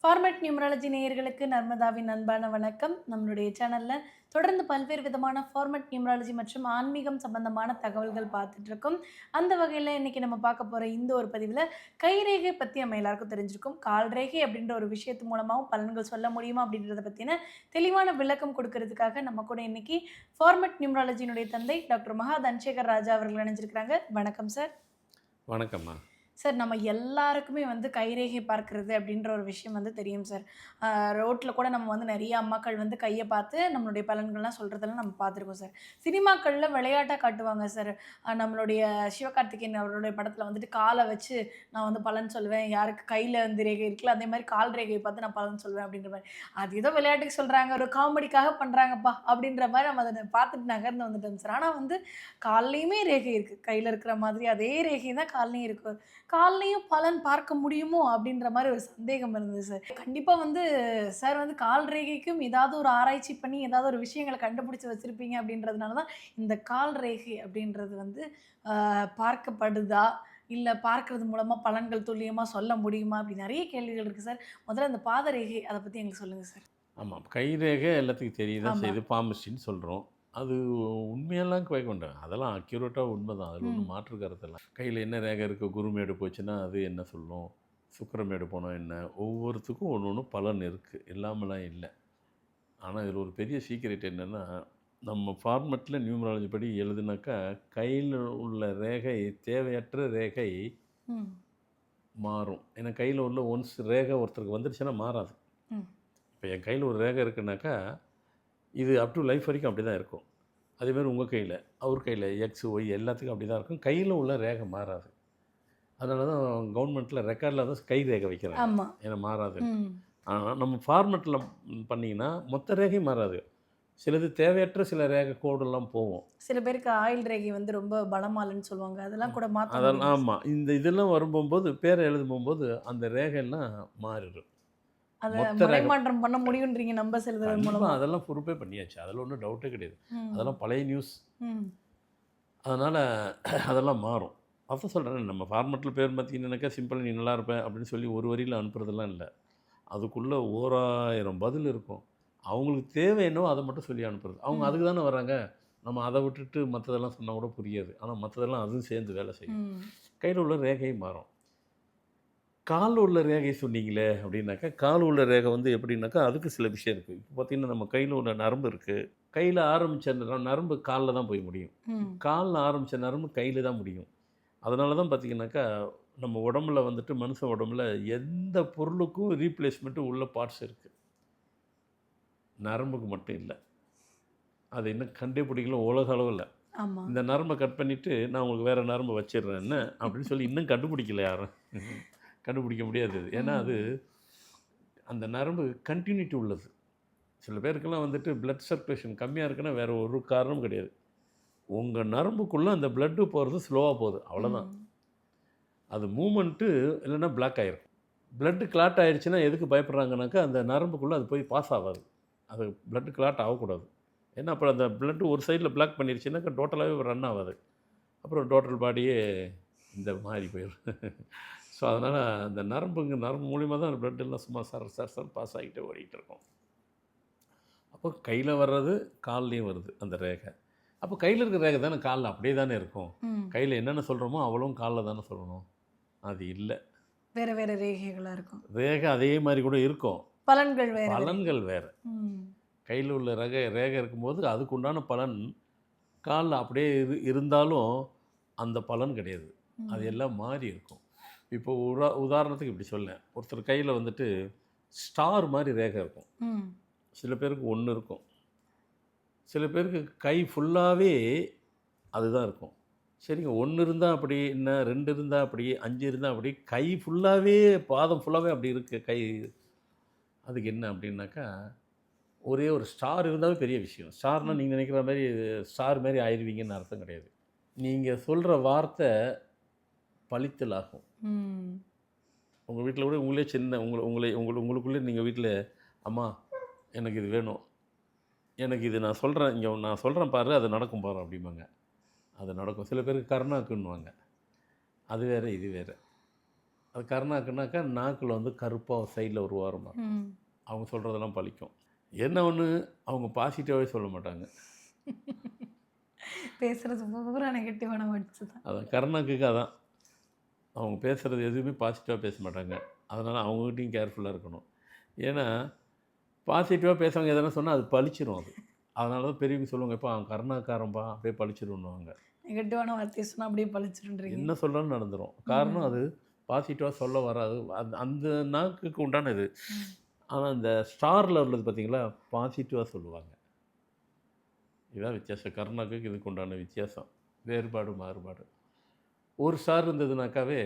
Format numerology நேயர்களுக்கு நர்மதாவின் அன்பான வணக்கம். நம்மளுடைய சேனல்ல தொடர்ந்து பல்வேறு விதமான ஃபார்மேட் நியூமராலஜி மற்றும் ஆன்மீகம் சம்பந்தமான தகவல்கள் பார்த்துட்டு இருக்கோம். அந்த வகையில இன்னைக்கு நம்ம பார்க்க போற இந்த ஒரு பதிவுல கைரேகை பத்தி நம்ம எல்லாருக்கும் தெரிஞ்சிருக்கும். கால்ரேகை அப்படின்ற ஒரு விஷயத்து மூலமாவும் பலன்கள் சொல்ல முடியுமா அப்படின்றத பத்தின தெளிவான விளக்கம் கொடுக்கறதுக்காக நம்ம கூட இன்னைக்கு ஃபார்மேட் நியூமராலஜியினுடைய தந்தை டாக்டர் மகா தனசேகர் ராஜா அவர்கள் இணைஞ்சிருக்கிறாங்க. வணக்கம் சார். வணக்கம்மா. சார் நம்ம எல்லாருக்குமே வந்து கைரேகை பார்க்கிறது அப்படின்ற ஒரு விஷயம் வந்து தெரியும் சார். ரோட்ல கூட நம்ம வந்து நெறைய அம்மாக்கள் வந்து கைய பார்த்து நம்மளுடைய பலன்கள்லாம் சொல்றதெல்லாம் நம்ம பார்த்துருக்கோம் சார். சினிமாக்கள்ல விளையாட்டா காட்டுவாங்க சார். நம்மளுடைய சிவகார்த்திகேயன் அவருடைய படத்துல வந்துட்டு கால வச்சு நான் வந்து பலன் சொல்லுவேன். யாருக்கு கையில வந்து ரேகை இருக்குல்ல, அதே மாரி கால் ரேகைய பார்த்து நான் பலன் சொல்லுவேன் அப்படின்ற மாரி. அது ஏதோ விளையாட்டுக்கு சொல்றாங்க, ஒரு காமெடிக்காக பண்றாங்கப்பா அப்படின்ற மாரி நம்ம அத பார்த்துட்டு நகர்ந்து வந்துட்டோம் சார். ஆனா வந்து கால்லயுமே ரேகை இருக்கு. கையில இருக்கிற மாதிரி அதே ரேகை தான் கால்லயும் இருக்கு. கால்லயும் பலன் பார்க்க முடியுமோ? அப்படின்ற மாரி ஒரு சந்தேகம் இருந்தது சார். கண்டிப்பா வந்து சார் வந்து கால் ரேகைக்கும் ஏதாவது ஒரு ஆராய்ச்சி பண்ணி, ஏதாவது ஒரு விஷயங்கள கண்டுபிடிச்சு வச்சிருப்பீங்க அப்படின்றதுனால தான், இந்த கால் ரேகை அப்படின்றது வந்து பார்க்கப்படுதா? இல்ல பார்க்கறது மூலமா பலன்கள் துல்லியமா சொல்ல முடியுமா? அப்படி நெறைய கேள்விகள் இருக்கு சார். முதல்ல அந்த பாத ரேகை அத பத்தி எங்களுக்கு சொல்லுங்க சார். ஆமாம். கைரேகை எல்லாத்துக்கும் தெரிய தான் ஆமா. செய்யுது. பாம்புஸ்டின்னு சொல்றோம். அது உண்மையெல்லாம் கேட்க மாட்டாங்க. அதெல்லாம் அக்யூரேட்டா உண்மைதான். அதில ஒண்ணும் ம். மாற்று கருத்து இல்ல. கையில என்ன ரேகை இருக்கு, குருமேடு போச்சுன்னா அது என்ன சொல்லும்? சுக்கிரமேடு போனா என்ன? ஒவ்வொருத்துக்கும் ஒண்ணு பலன் இருக்கு. இல்லாமலாம் இல்ல. ஆனா இதில ஒரு பெரிய சீக்ரெட் என்னன்னா, நம்ம ஃபார்மெட்ல நியூமராலஜி படி எழுதுனாக்கா, கையில உள்ள ரேகை தேவையற்ற ரேகை ம். மாறும். ஏன்னா கையில உள்ள ஒன்ஸ் ரேகை ஒருத்தருக்கு வந்துருச்சுன்னா மாறாது. ம். இப்ப என் கையில ஒரு ரேகை இருக்குனாக்கா இது அப் டூ லைஃப் வரைக்கும் அப்படி தான் இருக்கும். அதேமாரி உங்க கையில, அவர் கையில எக்ஸ், ஒய் எல்லாத்துக்கும் அப்படி தான் இருக்கும். கையில உள்ள ரேகை மாறாது. அதனால தான் கவர்மெண்ட்ல ரெக்கார்ட்ல தான் கை ரேகை வைக்கிறாங்க. ஆமா. ஏன்னா மாறாதுன்ட்டு. ம். ஆனா நம்ம ஃபார்மெட்ல பண்ணீங்கன்னா, மொத்த ரேகையும் மாறாது. சிலது தேவையற்ற சில ரேகை கோடெல்லாம் போகும். சில பேருக்கு ஆயில் ரேகை வந்து ரொம்ப பலமாலன்னு சொல்லுவாங்க. அதெல்லாம் கூட மாத்த அதெல்லாம் முடியுமா சார்? ஆமா. இந்த இதெல்லாம் வரும்போது பேர எழுதும்போது அந்த ரேகைலாம் மாறிடும். அத மொத்த ரேகை மடைமாற்றம் பண்ண முடியுன்றீங்க நம்ப செலுத்துறது கண்டிப்பா மூலமா. அதெல்லாம் ப்ரூஃபே பண்ணியாச்சு. அதில ஒண்ணும் டவுட்டே கிடையாது. ம். அதெல்லாம் பழைய நியூஸ். ம். அதனால அதெல்லாம் மாறும். அதான் சொல்றேனே நம்ம ஃபார்மெட்ல பேர் பார்த்தீங்கன்னாக்கா, சிம்பிளா "நீ நல்லா இருப்ப" அப்படின்னு சொல்லி ஒரு வரியில அனுப்புறதெல்லாம் இல்ல. அதுக்குள்ள ஓராயிரம் பதில் இருக்கும். அவங்களுக்கு தேவை என்னவோ அத மட்டும் சொல்லி அனுப்புறது. அவங்க ம். அதுக்கு தானே வராங்க. நம்ம அத விட்டுட்டு மத்ததெல்லாம் சொன்னா கூட புரியாது. ஆனா மத்ததெல்லாம் அதுவும் சேர்ந்து வேலை செய்யும். ம். கையில உள்ள ரேகை மாறும். கால்ல உள்ள ரேகை சொன்னீங்களே அப்படின்னாக்கா, கால்ல உள்ள ரேகை வந்து எப்படின்னாக்கா, அதுக்கு சில விஷயம் இருக்கு. இப்போ பார்த்தீங்கன்னா, நம்ம கையில உள்ள நரம்பு இருக்கு. கையில ஆரம்பிச்ச அந்த நரம்பு கால்ல தான் போய் முடியும். ம். கால்ல ஆரம்பிச்ச நரம்பு கையில தான் முடியும். அதனால தான் பார்த்தீங்கன்னாக்கா, நம்ம உடம்புல வந்துட்டு மனுஷன் உடம்புல எந்த பொருளுக்கும் ரீப்ளேஸ்மென்ட் உள்ள பார்ட்ஸ் இருக்கு. நரம்புக்கு மட்டும் இல்ல. அது இன்னும் கண்டுபிடிக்கல உலக அளவுல. ஆமா. இந்த நரம்ப கட் பண்ணிட்டு, நான் உங்களுக்கு வேற நரம்பு வச்சிடுறேன் என்ன அப்படின்னு சொல்லி இன்னும் கண்டுபிடிக்கல யாரும். கண்டுபிடிக்க முடியாது அது. ஏன்னா அது ம். அந்த நரம்பு கன்டினியூட்டி உள்ளது. சில பேருக்கெல்லாம் வந்துட்டு பிளட் சர்க்குலேஷன் கம்மியா இருக்குன்னா வேற ஒரு காரணமும் கிடையாது. உங்க நரம்புக்குள்ள அந்த பிளட் போறது ஸ்லோவா போகுது. அவ்வளோதான். ம். அது மூவ்மெண்ட்டு இல்லைன்னா பிளாக் ஆயிரும். பிளட் கிளாட் ஆயிடுச்சுன்னா எதுக்கு பயப்படுறாங்கனாக்கா, அந்த நரம்புக்குள்ள அது போய் பாஸ் ஆகாது. அது பிளட் கிளாட் ஆகக்கூடாது. ஏன்னா அப்புறம் அந்த பிளட் ஒரு சைடில் பிளாக் பண்ணிருச்சுனாக்கா டோட்டலாகவே ரன் ஆகாது. அப்புறம் டோட்டல் பாடியே இந்த மாறி போயிடும். ஸோ அதனால் அந்த நரம்பு மூலியமா தான் அந்த பிளட் எல்லாம் சும்மா சர சர சர பாஸ் ஆகிட்டே ஓடிட்டு இருக்கும். அப்போ கையில வர்றது கால்லயும் வருது அந்த ரேகை. அப்போ கையில இருக்கிற ரேகை தானே கால்ல அப்படியே தானே இருக்கும். ம். கையில என்னென்ன சொல்றோமோ அவ்வளவும் கால்ல தானே சொல்லணும். அது இல்ல. வேற வேற ரேகைகளா இருக்கும். ரேகை அதே மாரி கூட இருக்கும். பலன்கள் வேற வேற. பலன்கள் வேற. ம். கையில உள்ள ரேகை இருக்கும்போது அதுக்கு உண்டான பலன் கால்ல அப்படியே இருந்தாலும் அந்த பலன் கிடையாது. அது ம். எல்லாம் மாறி இருக்கும். இப்போ உதாரணத்துக்கு இப்படி சொல்லேன். ஒருத்தர் கையில வந்துட்டு ஸ்டார் மாரி ரேகை இருக்கும். ம். சில பேருக்கு 1 இருக்கும். சில பேருக்கு கை ஃபுல்லாவே அதுதான் இருக்கும். சரிங்க 1 இருந்தா அப்படி என்ன, 2 இருந்தா அப்படி, 5 இருந்தா அப்படி, கை ஃபுல்லாவே பாதம் ஃபுல்லாவே அப்படி இருக்கு கை. அதுக்கு என்ன அப்படின்னாக்கா, ஒரே ஒரு ஸ்டார் இருந்தாவே பெரிய விஷயம். ஸ்டார்னா ம். நீங்க நினைக்கிற மாரி ஸ்டார் மாரி ஆயிருவீங்கன்னு அர்த்தம் கிடையாது. நீங்க சொல்ற வார்த்தை பலித்தல் ஆகும். ம். உங்க வீட்ல கூட உங்களே சின்ன உங்களுக்குள்ளே நீங்க வீட்ல, "அம்மா எனக்கு இது வேணும். எனக்கு இது நான் சொல்றேன் இங்க நான் சொல்றேன் பாரு, அது நடக்கும் பாரு" அப்படிம்பாங்க. அது நடக்கும். சில பேருக்கு கர்ணாக்குன்னுவாங்க. அது வேற, இது வேற. அது கருணாக்குனாக்கா நாக்கில் வந்து கருப்பாக சைடில் ஒரு ஓரமாக இருக்கும். ம். அவங்க சொல்கிறதெல்லாம் பலிக்கும். என்ன ஒன்று, அவங்க பாசிட்டிவாகவே சொல்ல மாட்டாங்க. பேசுறது பூரா நெகட்டிவான வேர்ட்ஸ் தான். அதான் கருணாக்குக்கு அதான். அவங்க பேசுகிறது எதுவுமே பாசிட்டிவாக பேச மாட்டாங்க. அதனால் அவங்ககிட்டயும் கேர்ஃபுல்லாக இருக்கணும். ஏன்னா பாசிட்டிவாக பேசுறவங்க எதனா சொன்னால் அது பலிச்சிரும் அது. அதனால தான் பெரியவங்க சொல்லுவாங்க, "எப்பா அவன் கருணாக்காரன்பா அப்படியே பலிச்சிருன்னுவாங்க." நெகட்டிவான வார்த்தைய சொன்னா அப்படியே பளிச்சுருன்றீங்க. என்ன சொல்கிறாலும் நடந்துரும். காரணம் ம். அது பாசிட்டிவாக சொல்ல வராது. அந்த நாக்குக்கு உண்டான இது. ம். ஆனால் இந்த ஸ்டாரில் உள்ளது பார்த்தீங்களா, பாசிட்டிவாக சொல்லுவாங்க. இதுதான் வித்தியாசம். கருணாக்குக்கு இதுக்கு உண்டான வித்தியாசம். வேறுபாடு, மாறுபாடு. ஒரு ஸ்டார் இருந்ததுனாக்காவே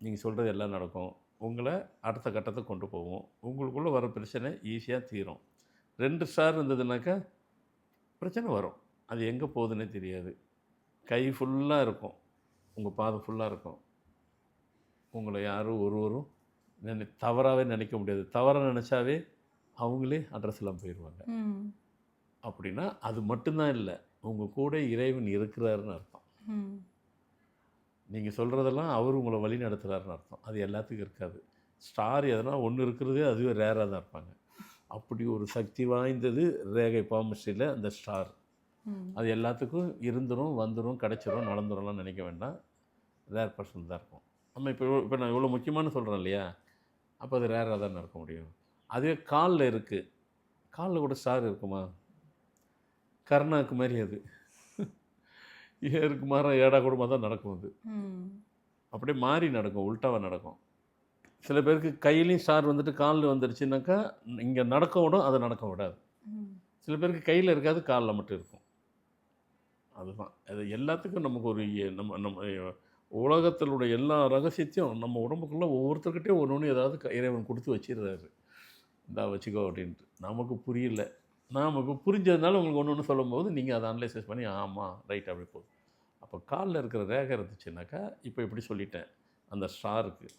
நீங்கள் சொல்கிறது எல்லாம் நடக்கும். உங்களை அடுத்த கட்டத்துக்கு கொண்டு போகும். உங்களுக்குள்ளே வர பிரச்சனை ஈஸியாக தீரும். 2 ஸ்டார் இருந்ததுனாக்கா பிரச்சனை வரும். அது எங்கே போகுதுன்னே தெரியாது. கை ஃபுல்லாக இருக்கும். உங்கள் பாதம் ஃபுல்லாக இருக்கும். உங்களை யாரும் ஒருவரும் தவறாகவே நினைக்க முடியாது. தவறாக நினச்சாவே அவங்களே அட்ரஸ் இல்லாமல் போயிடுவாங்க. ம். அப்படின்னா அது மட்டும்தான் இல்லை, உங்கள் கூட இறைவன் இருக்கிறாருன்னு அர்த்தம். ம். நீங்கள் சொல்கிறதெல்லாம் அவர் உங்களை வழி நடத்துகிறாருன்னு அர்த்தம். அது எல்லாத்துக்கும் இருக்காது. ஸ்டார் எதனா ஒன்று இருக்கிறதே அதுவே ரேராக தான் இருப்பாங்க. அப்படி ஒரு சக்தி வாய்ந்தது ரேகை பாமிஸ்ட்ரியில் அந்த ஸ்டார். ம். அது எல்லாத்துக்கும் இருந்துரும், வந்துடும், கிடச்சிரும், நடந்துரும்லாம் நினைக்க வேண்டாம். ரேர் பர்சன் தான் இருக்கும். நம்ம இப்போ நான் இவ்வளோ முக்கியமான சொல்கிறேன் இல்லையா, அப்போ அது ரேராக தானே இருக்க முடியும். அதுவே காலில் இருக்குது. காலில் கூட ஸ்டார் இருக்குமா? கருணாக்கு மாதிரி அது ஏருக்கு மாற ஏடா கூடமாக தான் நடக்கும் அது. ம். அப்படியே மாறி நடக்கும், உல்ட்டாவாக நடக்கும். சில பேருக்கு கையிலையும் ஸ்டார் வந்துட்டு காலில் வந்துருச்சுனாக்கா இங்கே நடக்க விடும், அதை நடக்க விடாது. ம். சில பேருக்கு கையில் இருக்காது, காலில் மட்டும் இருக்கும். அதுதான் அது. எல்லாத்துக்கும் நமக்கு ஒரு நம்ம நம்ம உலகத்தினுடைய எல்லா ரகசியத்தையும் நம்ம உடம்புக்குள்ளே ஒவ்வொருத்தர்கிட்டையும் ஒன்று ஒன்று ஏதாவது இறைவன் கொடுத்து வச்சிடுறாரு. இந்தா வச்சுக்கோ அப்படின்ட்டு. நமக்கு புரியல. நமக்கு புரிஞ்சதுனால உங்களுக்கு ஒன்று ஒன்று சொல்லும்போது நீங்கள் அதை அனலைசிஸ் பண்ணி ஆமாம் ரைட் அப்படி போகுது. அப்போ காலில் இருக்கிற ரேகை இருந்துச்சுனாக்கா இப்போ இப்படி சொல்லிட்டேன் அந்த ஸ்டாருக்கு.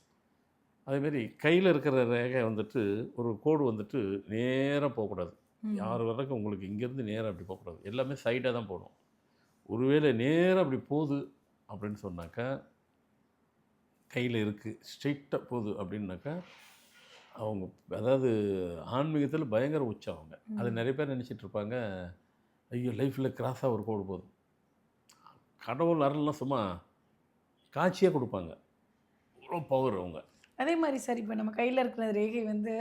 அதேமாரி கையில் இருக்கிற ரேகை வந்துட்டு ஒரு கோடு வந்துட்டு நேராக போகக்கூடாது. ம். யார் வரைக்கும் உங்களுக்கு இங்கேருந்து நேராக அப்படி போகக்கூடாது. எல்லாமே சைடாக தான் போகணும். ஒருவேளை நேராக அப்படி போகுது அப்படின்னு சொன்னாக்கா, கையில் இருக்குது ஸ்ட்ரெயிட்டாக போகுது அப்படின்னாக்கா, அவங்க அதாவது ஆன்மீகத்தில் பயங்கர உச்சம் அவங்க. அது ம். நிறைய பேர் நினச்சிட்டு இருப்பாங்க, ஐயோ லைஃப்பில் கிராஸாக ஒரு கோடு போகுது. கடவுள் அருள்லாம் சும்மா காட்சியாக கொடுப்பாங்க. அவ்வளோ பவர் அவங்க. அதே மாரி சார் இப்ப நம்ம கையில இருக்கிற ரேகை வந்து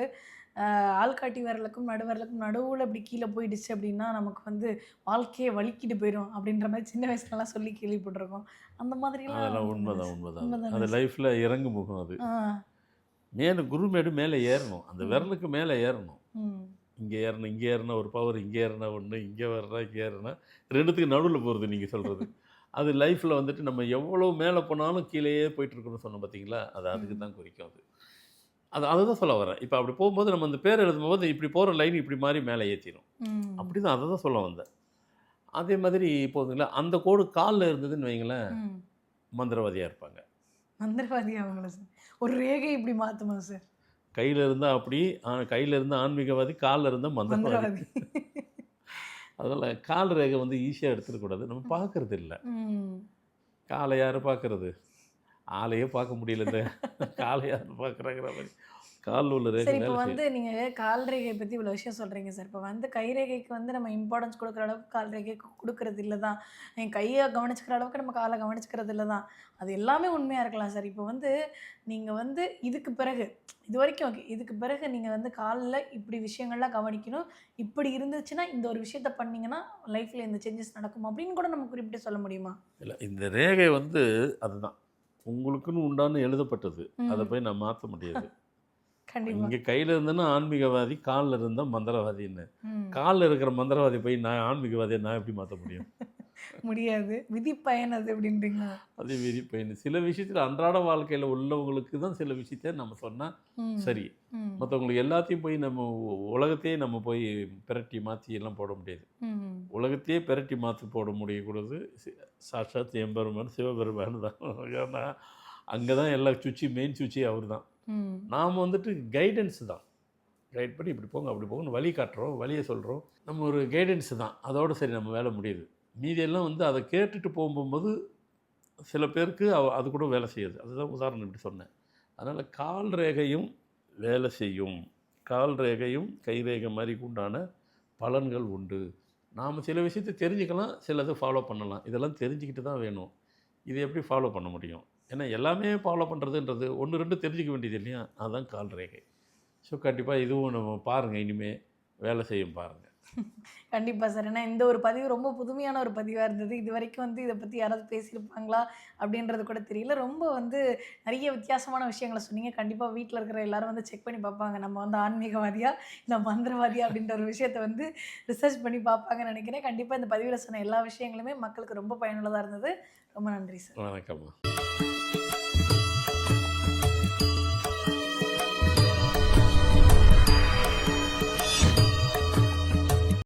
ஆள்காட்டி விரலுக்கும் நடுவிரலுக்கும் நடுவுல இப்படி கீழ போயிடுச்சு அப்படின்னா, நமக்கு வந்து வாழ்க்கையே வலிக்கிட்டு போயிரும் அப்படின்ற மாரி சின்ன வயசுலலாம் சொல்லி கேள்விப்பட்டுருக்கோம். அந்த மாதிரிலாம் அதெல்லாம் உண்மைதான், உண்மைதான். உண்மைதானே அது சார்? லைஃப்பில் இறங்கு முகம் அது. ஆ. மேலே குருமேடு மேலே ஏறணும். அந்த ம். விரலுக்கு மேலே ஏறணும். ம். இங்கே ஏறணும், இங்கே ஏறினா ஒரு பவர், இங்கே ஏறினா ஒன்று, இங்கே வர்றா, இங்கே ஏறினா 2த்துக்கு நடுவில் போகிறது நீங்கள் சொல்கிறது. அது லைஃப்பில் வந்துட்டு நம்ம எவ்வளோ மேலே போனாலும் கீழேயே போயிட்டுருக்கணும்னு சொன்னோம் பார்த்தீங்களா, அது அதுக்கு ம். தான் குறிக்கும் அது. அதுதான் சொல்ல வரேன். இப்போ அப்படி போகும்போது நம்ம அந்த பேர் எழுதும்போது இப்படி போகிற லைன் இப்படி மாறி மேலே ஏற்றிடும். ம். அப்படி தான் அதை தான் சொல்ல வந்தேன். அதே மாதிரி போகுதுங்களா, அந்த கோடு காலில் இருந்ததுன்னு வைங்களேன், ம். மந்திரவாதியாக இருப்பாங்க. மந்திரவாதி அவங்கள சார். ஒரு ரேகை இப்படி மாத்துமா சார்? கையில் இருந்தால் அப்படி, கையில் இருந்தால் ஆன்மீகவாதி, காலில் இருந்தால் மந்திரவாதி. மந்திரவாதி. அதனால் கால் ரேகை வந்து ஈஸியாக எடுத்துடக்கூடாது. நம்ம பார்க்கறது இல்லை. ம். காலை யார் பார்க்கறது? ஆளையே பார்க்க முடியல. இந்த காலை யார் பார்க்குறாங்கிற மாதிரி காலில் உள்ள ரேகை சரி இப்போ வேலை செய்யும். வந்து நீங்க கால் ரேகைய பத்தி இவ்வளோ விஷயம் சொல்றீங்க சார். இப்போ வந்து கை ரேகைக்கு வந்து நம்ம இம்பார்ட்டன்ஸ் குடுக்குற அளவுக்கு கால் ரேகைக்கு குடுக்குறது இல்ல தான். என் கைய கவனிச்சுக்கிற அளவுக்கு நம்ம கால கவனிச்சுக்கிறது இல்ல தான். அது எல்லாமே உண்மையா இருக்கலாம் சார். இப்போ வந்து நீங்க வந்து இதுக்கு பிறகு இதுவரைக்கும் ஓகே. இதுக்கு பிறகு நீங்க வந்து கால்ல இப்படி விஷயங்கள்லாம் கவனிக்கணும். இப்படி இருந்துச்சுன்னா, இந்த ஒரு விஷயத்த பண்ணீங்கன்னா, லைஃப்ல இந்த சேஞ்சஸ் நடக்கும் அப்படின்னு கூட நம்ம குறிப்பிட்டு சொல்ல முடியுமா? இல்லை, இந்த ரேகை வந்து அதுதான் உங்களுக்குன்னு உண்டான எழுதப்பட்டது. அதை ம். போய் நான் மாற்ற முடியாது. கண்டிப்பா. இங்கே கையில் இருந்தேன்னா ஆன்மீகவாதி, காலில் இருந்தால் மந்திரவாதின்னு. ம். காலில் இருக்கிற மந்திரவாதி போய் நான் ஆன்மீகவாதியை நான் எப்படி மாற்ற முடியும்? முடியாது. விதி பயன் அது அப்படின்றீங்களா? அதே மாரி பயணி சில விஷயத்தில் அன்றாட வாழ்க்கையில் உள்ளவங்களுக்கு தான் சில விஷயத்த நம்ம சொன்னால் ம். சரி. ம். மற்றவங்களுக்கு எல்லாத்தையும் போய் நம்ம உலகத்தையே நம்ம போய் பிரட்டி மாற்றி எல்லாம் போட முடியாது. ம். உலகத்தையே பிரட்டி மாற்றி போட முடியக்கூடாது. சாட்சாத் எம்பெருமான் சிவபெருமான் தான். ஏன்னா அங்கே தான் எல்லா மெயின் சுவிட்சி அவர் தான். ம். நாம் வந்துட்டு கைடன்ஸ் தான். கைட் பண்ணி இப்படி போங்க அப்படி போங்கன்னு வழி காட்டுறோம், வழியை சொல்கிறோம். நம்ம ஒரு கைடன்ஸ் தான். அதோடு சரி நம்ம வேலை முடியுது. மீதியெல்லாம் வந்து அதை கேட்டுட்டு போகும்போது சில பேருக்கு அது கூட வேலை செய்யுது. அதுதான் உதாரணம் இப்படி சொன்னேன். அதனால் கால் ரேகையும் வேலை செய்யும். கால் ரேகையும் கை ரேகை மாதிரி உண்டான பலன்கள் உண்டு. நாம் சில விஷயத்தை தெரிஞ்சுக்கலாம், சிலதை ஃபாலோ பண்ணலாம். இதெல்லாம் தெரிஞ்சுக்கிட்டு தான் வேணும். இது எப்படி ஃபாலோ பண்ண முடியும்? ஏன்னா எல்லாமே ஃபாலோ பண்ணுறதுன்றது 1, 2 தெரிஞ்சுக்க வேண்டியது இல்லையா? அதுதான் கால் ரேகை. ஸோ கண்டிப்பாக இதுவும் நம்ம பாருங்கள், இனிமேல் வேலை செய்யும் பாருங்கள். கண்டிப்பா சார். ஏன்னா இந்த ஒரு பதிவு ரொம்ப புதுமையான ஒரு பதிவா இருந்தது. இதுவரைக்கும் வந்து இத பத்தி யாராவது பேசியிருப்பாங்களா? அப்படின்றது கூட தெரியல. ரொம்ப வந்து நெறைய வித்தியாசமான விஷயங்கள சொன்னீங்க. கண்டிப்பா வீட்ல இருக்கிற எல்லாரும் வந்து செக் பண்ணி பார்ப்பாங்க. நம்ம வந்து ஆன்மீகவாதியா? இல்ல மந்திரவாதியா? அப்படின்ற ஒரு விஷயத்த வந்து ரிசர்ச் பண்ணி பார்ப்பாங்கன்னு நெனைக்கிறேன். கண்டிப்பா இந்த பதிவுல சொன்ன எல்லா விஷயங்களுமே மக்களுக்கு ரொம்ப பயனுள்ளதா இருந்தது. ரொம்ப நன்றி சார். வணக்கம்மா.